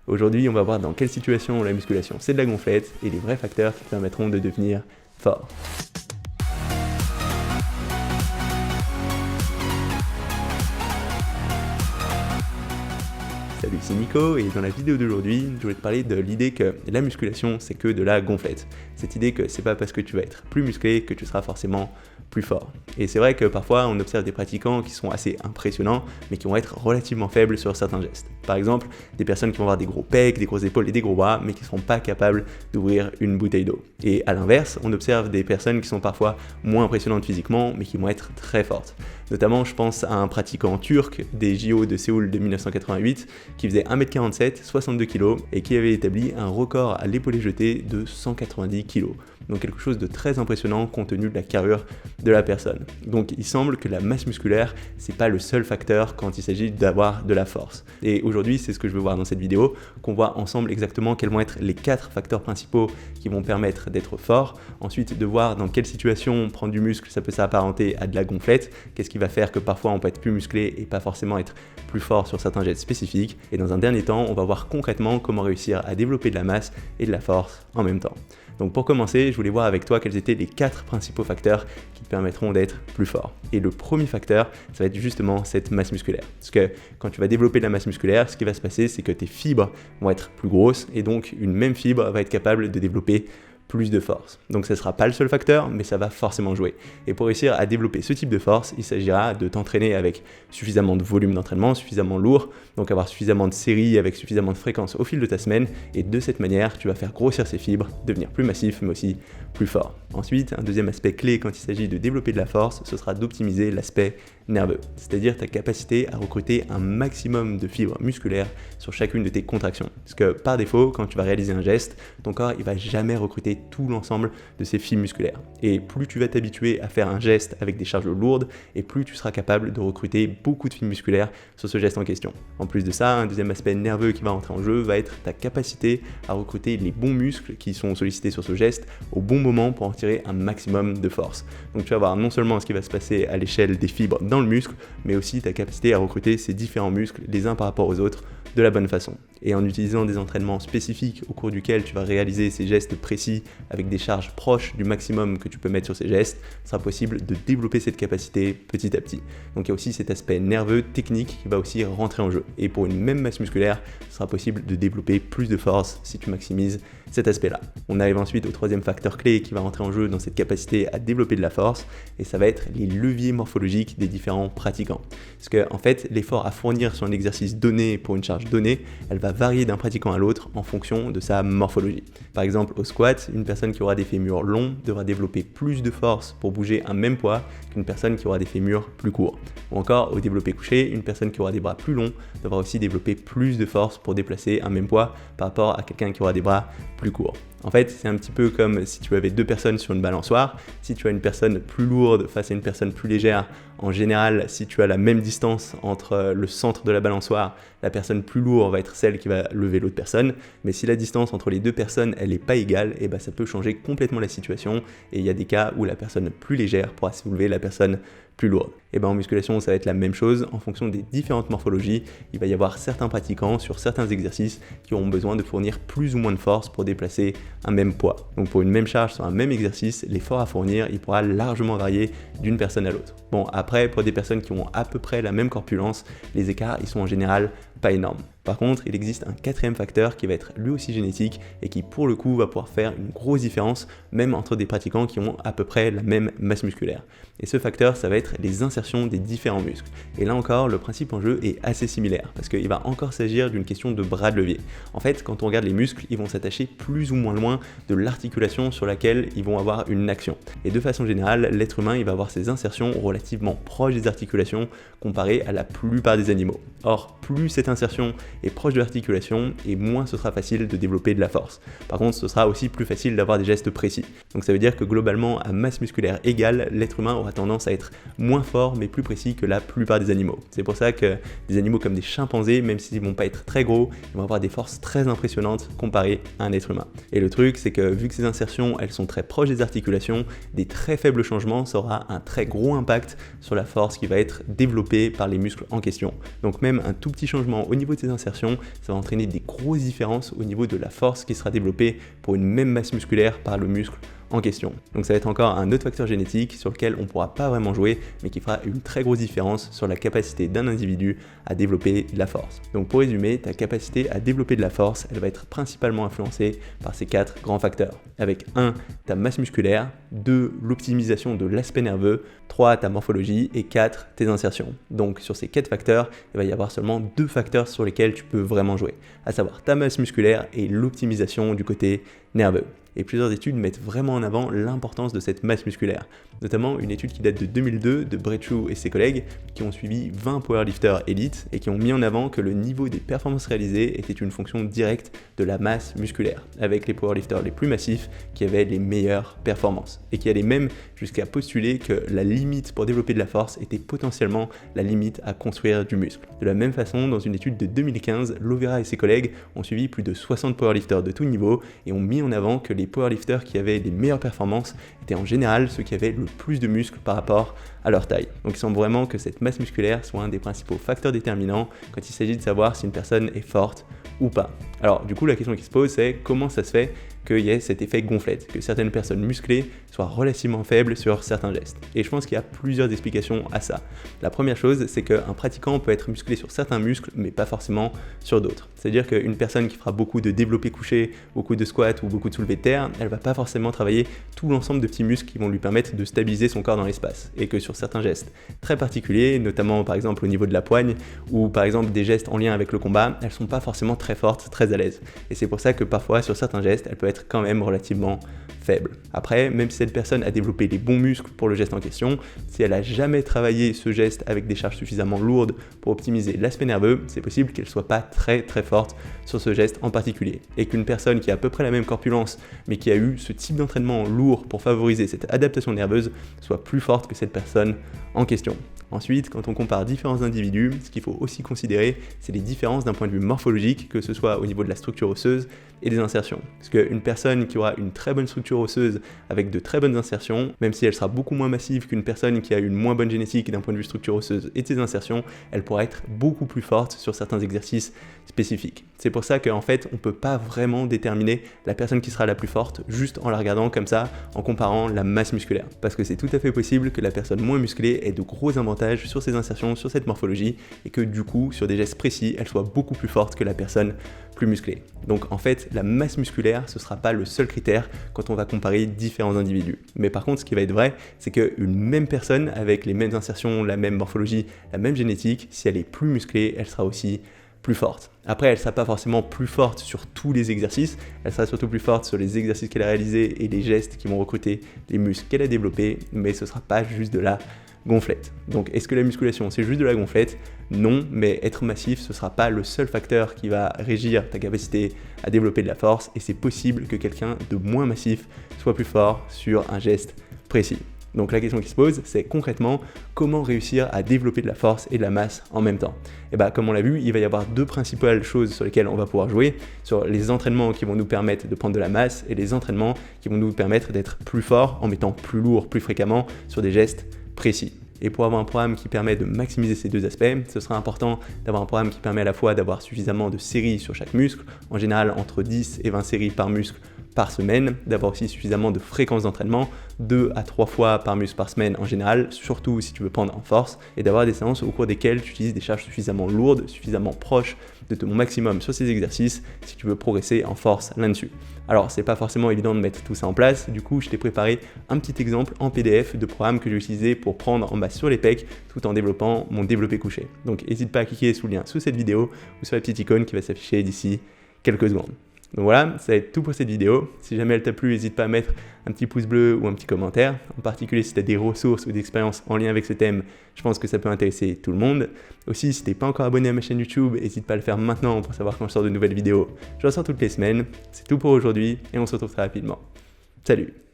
Aujourd'hui, on va voir dans quelle situation la musculation c'est de la gonflette et les vrais facteurs qui te permettront de devenir fort. Salut, c'est Nico et dans la vidéo d'aujourd'hui, je voulais te parler de l'idée que la musculation c'est que de la gonflette. Cette idée que c'est pas parce que tu vas être plus musclé que tu seras forcément plus fort. Et c'est vrai que parfois on observe des pratiquants qui sont assez impressionnants mais qui vont être relativement faibles sur certains gestes. Par exemple, des personnes qui vont avoir des gros pecs, des grosses épaules et des gros bras mais qui ne seront pas capables d'ouvrir une bouteille d'eau. Et à l'inverse, on observe des personnes qui sont parfois moins impressionnantes physiquement mais qui vont être très fortes. Notamment, je pense à un pratiquant turc des JO de Séoul de 1988 qui faisait 1m47, 62 kg et qui avait établi un record à l'épaulé jeté de 190 kg. Donc quelque chose de très impressionnant compte tenu de la carrure de la personne. Donc il semble que la masse musculaire, c'est pas le seul facteur quand il s'agit d'avoir de la force. Et aujourd'hui, c'est ce que je veux voir dans cette vidéo, qu'on voit ensemble exactement quels vont être les 4 facteurs principaux qui vont permettre d'être fort. Ensuite, de voir dans quelle situation prendre du muscle, ça peut s'apparenter à de la gonflette. Qu'est-ce qui va faire que parfois on peut être plus musclé et pas forcément être plus fort sur certains gestes spécifiques. Et dans un dernier temps, on va voir concrètement comment réussir à développer de la masse et de la force en même temps. Donc pour commencer, je voulais voir avec toi quels étaient les 4 principaux facteurs qui te permettront d'être plus fort. Et le premier facteur, ça va être justement cette masse musculaire. Parce que quand tu vas développer de la masse musculaire, ce qui va se passer, c'est que tes fibres vont être plus grosses et donc une même fibre va être capable de développer plus de force. Donc ce ne sera pas le seul facteur, mais ça va forcément jouer. Et pour réussir à développer ce type de force, il s'agira de t'entraîner avec suffisamment de volume d'entraînement, suffisamment lourd, donc avoir suffisamment de séries avec suffisamment de fréquence au fil de ta semaine, et de cette manière, tu vas faire grossir ces fibres, devenir plus massif, mais aussi plus fort. Ensuite, un deuxième aspect clé quand il s'agit de développer de la force, ce sera d'optimiser l'aspect nerveux, c'est-à-dire ta capacité à recruter un maximum de fibres musculaires sur chacune de tes contractions. Parce que par défaut, quand tu vas réaliser un geste, ton corps il va jamais recruter tout l'ensemble de ces fibres musculaires. Et plus tu vas t'habituer à faire un geste avec des charges lourdes, et plus tu seras capable de recruter beaucoup de fibres musculaires sur ce geste en question. En plus de ça, un deuxième aspect nerveux qui va entrer en jeu va être ta capacité à recruter les bons muscles qui sont sollicités sur ce geste au bon moment pour en tirer un maximum de force. Donc tu vas voir non seulement ce qui va se passer à l'échelle des fibres dans le muscle, mais aussi ta capacité à recruter ces différents muscles les uns par rapport aux autres de la bonne façon. Et en utilisant des entraînements spécifiques au cours duquel tu vas réaliser ces gestes précis avec des charges proches du maximum que tu peux mettre sur ces gestes, il sera possible de développer cette capacité petit à petit. Donc il y a aussi cet aspect nerveux, technique qui va aussi rentrer en jeu. Et pour une même masse musculaire, il sera possible de développer plus de force si tu maximises cet aspect-là. On arrive ensuite au troisième facteur clé qui va rentrer en jeu dans cette capacité à développer de la force, et ça va être les leviers morphologiques des différents pratiquants. Parce que en fait, l'effort à fournir sur un exercice donné pour une charge donnée, elle va varier d'un pratiquant à l'autre en fonction de sa morphologie. Par exemple, au squat, une personne qui aura des fémurs longs devra développer plus de force pour bouger un même poids qu'une personne qui aura des fémurs plus courts. Ou encore, au développé couché, une personne qui aura des bras plus longs devra aussi développer plus de force pour déplacer un même poids par rapport à quelqu'un qui aura des bras plus courts. En fait, c'est un petit peu comme si tu avais 2 personnes sur une balançoire. Si tu as une personne plus lourde face à une personne plus légère, en général, si tu as la même distance entre le centre de la balançoire, la personne plus lourde va être celle qui va lever l'autre personne. Mais si la distance entre les 2 personnes, elle n'est pas égale, et ça peut changer complètement la situation. Et il y a des cas où la personne plus légère pourra soulever la personne plus lourde. Et en musculation, ça va être la même chose. En fonction des différentes morphologies, il va y avoir certains pratiquants sur certains exercices qui auront besoin de fournir plus ou moins de force pour déplacer un même poids. Donc pour une même charge sur un même exercice, l'effort à fournir, il pourra largement varier d'une personne à l'autre. Bon, après, pour des personnes qui ont à peu près la même corpulence, les écarts, ils sont en général pas énormes. Par contre, il existe un 4e facteur qui va être lui aussi génétique et qui pour le coup va pouvoir faire une grosse différence même entre des pratiquants qui ont à peu près la même masse musculaire. Et ce facteur, ça va être les insertions des différents muscles. Et là encore, le principe en jeu est assez similaire parce qu'il va encore s'agir d'une question de bras de levier. En fait, quand on regarde les muscles, ils vont s'attacher plus ou moins loin de l'articulation sur laquelle ils vont avoir une action. Et de façon générale, l'être humain, il va avoir ses insertions relativement proches des articulations comparé à la plupart des animaux. Or, plus cette insertion est proche de l'articulation et moins ce sera facile de développer de la force. Par contre, ce sera aussi plus facile d'avoir des gestes précis. Donc ça veut dire que globalement, à masse musculaire égale, l'être humain aura tendance à être moins fort mais plus précis que la plupart des animaux. C'est pour ça que des animaux comme des chimpanzés, même s'ils vont pas être très gros, ils vont avoir des forces très impressionnantes comparées à un être humain. Et le truc, c'est que vu que ces insertions, elles sont très proches des articulations, des très faibles changements, ça aura un très gros impact sur la force qui va être développée par les muscles en question. Donc même un tout petit changement au niveau de ces insertions insertions, ça va entraîner des grosses différences au niveau de la force qui sera développée pour une même masse musculaire par le muscle en question. Donc ça va être encore un autre facteur génétique sur lequel on ne pourra pas vraiment jouer, mais qui fera une très grosse différence sur la capacité d'un individu à développer de la force. Donc pour résumer, ta capacité à développer de la force, elle va être principalement influencée par ces 4 grands facteurs. Avec 1, ta masse musculaire, 2, l'optimisation de l'aspect nerveux, 3, ta morphologie et 4, tes insertions. Donc sur ces 4 facteurs, il va y avoir seulement 2 facteurs sur lesquels tu peux vraiment jouer, à savoir ta masse musculaire et l'optimisation du côté nerveux. Et plusieurs études mettent vraiment en avant l'importance de cette masse musculaire. Notamment une étude qui date de 2002 de Brechu et ses collègues qui ont suivi 20 powerlifters élites et qui ont mis en avant que le niveau des performances réalisées était une fonction directe de la masse musculaire, avec les powerlifters les plus massifs qui avaient les meilleures performances et qui allaient même jusqu'à postuler que la limite pour développer de la force était potentiellement la limite à construire du muscle. De la même façon, dans une étude de 2015, Lovera et ses collègues ont suivi plus de 60 powerlifters de tout niveau et ont mis en avant que les powerlifters qui avaient les meilleures performances étaient en général ceux qui avaient le plus de muscles par rapport à leur taille. Donc il semble vraiment que cette masse musculaire soit un des principaux facteurs déterminants quand il s'agit de savoir si une personne est forte ou pas. Alors du coup la question qui se pose c'est comment ça se fait qu'il y ait cet effet gonflette, que certaines personnes musclées soient relativement faibles sur certains gestes. Et je pense qu'il y a plusieurs explications à ça. La première chose, c'est qu'un pratiquant peut être musclé sur certains muscles, mais pas forcément sur d'autres. C'est-à-dire qu'une personne qui fera beaucoup de développé couché, beaucoup de squats ou beaucoup de soulevés de terre, elle va pas forcément travailler tout l'ensemble de petits muscles qui vont lui permettre de stabiliser son corps dans l'espace. Et que sur certains gestes très particuliers, notamment par exemple au niveau de la poigne, ou par exemple des gestes en lien avec le combat, elles sont pas forcément très fortes, très à l'aise. Et c'est pour ça que parfois sur certains gestes, elle peut être quand même relativement faible. Après, même si cette personne a développé les bons muscles pour le geste en question, si elle a jamais travaillé ce geste avec des charges suffisamment lourdes pour optimiser l'aspect nerveux, c'est possible qu'elle soit pas très forte sur ce geste en particulier. Et qu'une personne qui a à peu près la même corpulence, mais qui a eu ce type d'entraînement lourd pour favoriser cette adaptation nerveuse, soit plus forte que cette personne en question. Ensuite, quand on compare différents individus, ce qu'il faut aussi considérer, c'est les différences d'un point de vue morphologique, que ce soit au niveau de la structure osseuse et des insertions. Parce qu'une personne qui aura une très bonne structure osseuse avec de très bonnes insertions, même si elle sera beaucoup moins massive qu'une personne qui a une moins bonne génétique d'un point de vue structure osseuse et de ses insertions, elle pourra être beaucoup plus forte sur certains exercices spécifiques. C'est pour ça qu'en fait, on ne peut pas vraiment déterminer la personne qui sera la plus forte juste en la regardant comme ça, en comparant la masse musculaire. Parce que c'est tout à fait possible que la personne moins musclée ait de gros avantages sur ses insertions, sur cette morphologie, et que du coup, sur des gestes précis, elle soit beaucoup plus forte que la personne plus musclée. Donc en fait, la masse musculaire, ce ne sera pas le seul critère quand on va comparer différents individus. Mais par contre, ce qui va être vrai, c'est qu'une même personne avec les mêmes insertions, la même morphologie, la même génétique, si elle est plus musclée, elle sera aussi plus forte. Après, elle ne sera pas forcément plus forte sur tous les exercices, elle sera surtout plus forte sur les exercices qu'elle a réalisés et les gestes qui vont recruter les muscles qu'elle a développés, mais ce ne sera pas juste de la gonflette. Donc est-ce que la musculation c'est juste de la gonflette? Non, mais être massif ce sera pas le seul facteur qui va régir ta capacité à développer de la force et c'est possible que quelqu'un de moins massif soit plus fort sur un geste précis. Donc la question qui se pose, c'est concrètement comment réussir à développer de la force et de la masse en même temps. Et bien comme on l'a vu, il va y avoir deux principales choses sur lesquelles on va pouvoir jouer, sur les entraînements qui vont nous permettre de prendre de la masse et les entraînements qui vont nous permettre d'être plus forts en mettant plus lourd, plus fréquemment sur des gestes précis. Et pour avoir un programme qui permet de maximiser ces deux aspects, ce sera important d'avoir un programme qui permet à la fois d'avoir suffisamment de séries sur chaque muscle, en général entre 10 et 20 séries par muscle par semaine, d'avoir aussi suffisamment de fréquences d'entraînement, 2 à 3 fois par muscle par semaine en général, surtout si tu veux prendre en force, et d'avoir des séances au cours desquelles tu utilises des charges suffisamment lourdes, suffisamment proches de ton maximum sur ces exercices si tu veux progresser en force là-dessus. Alors c'est pas forcément évident de mettre tout ça en place, du coup je t'ai préparé un petit exemple en PDF de programme que j'ai utilisé pour prendre en masse sur les pecs tout en développant mon développé couché. Donc n'hésite pas à cliquer sous le lien sous cette vidéo ou sur la petite icône qui va s'afficher d'ici quelques secondes. Donc voilà, ça va être tout pour cette vidéo. Si jamais elle t'a plu, n'hésite pas à mettre un petit pouce bleu ou un petit commentaire. En particulier si tu as des ressources ou des expériences en lien avec ce thème, je pense que ça peut intéresser tout le monde. Aussi, si tu n'es pas encore abonné à ma chaîne YouTube, n'hésite pas à le faire maintenant pour savoir quand je sors de nouvelles vidéos. Je ressors toutes les semaines. C'est tout pour aujourd'hui et on se retrouve très rapidement. Salut!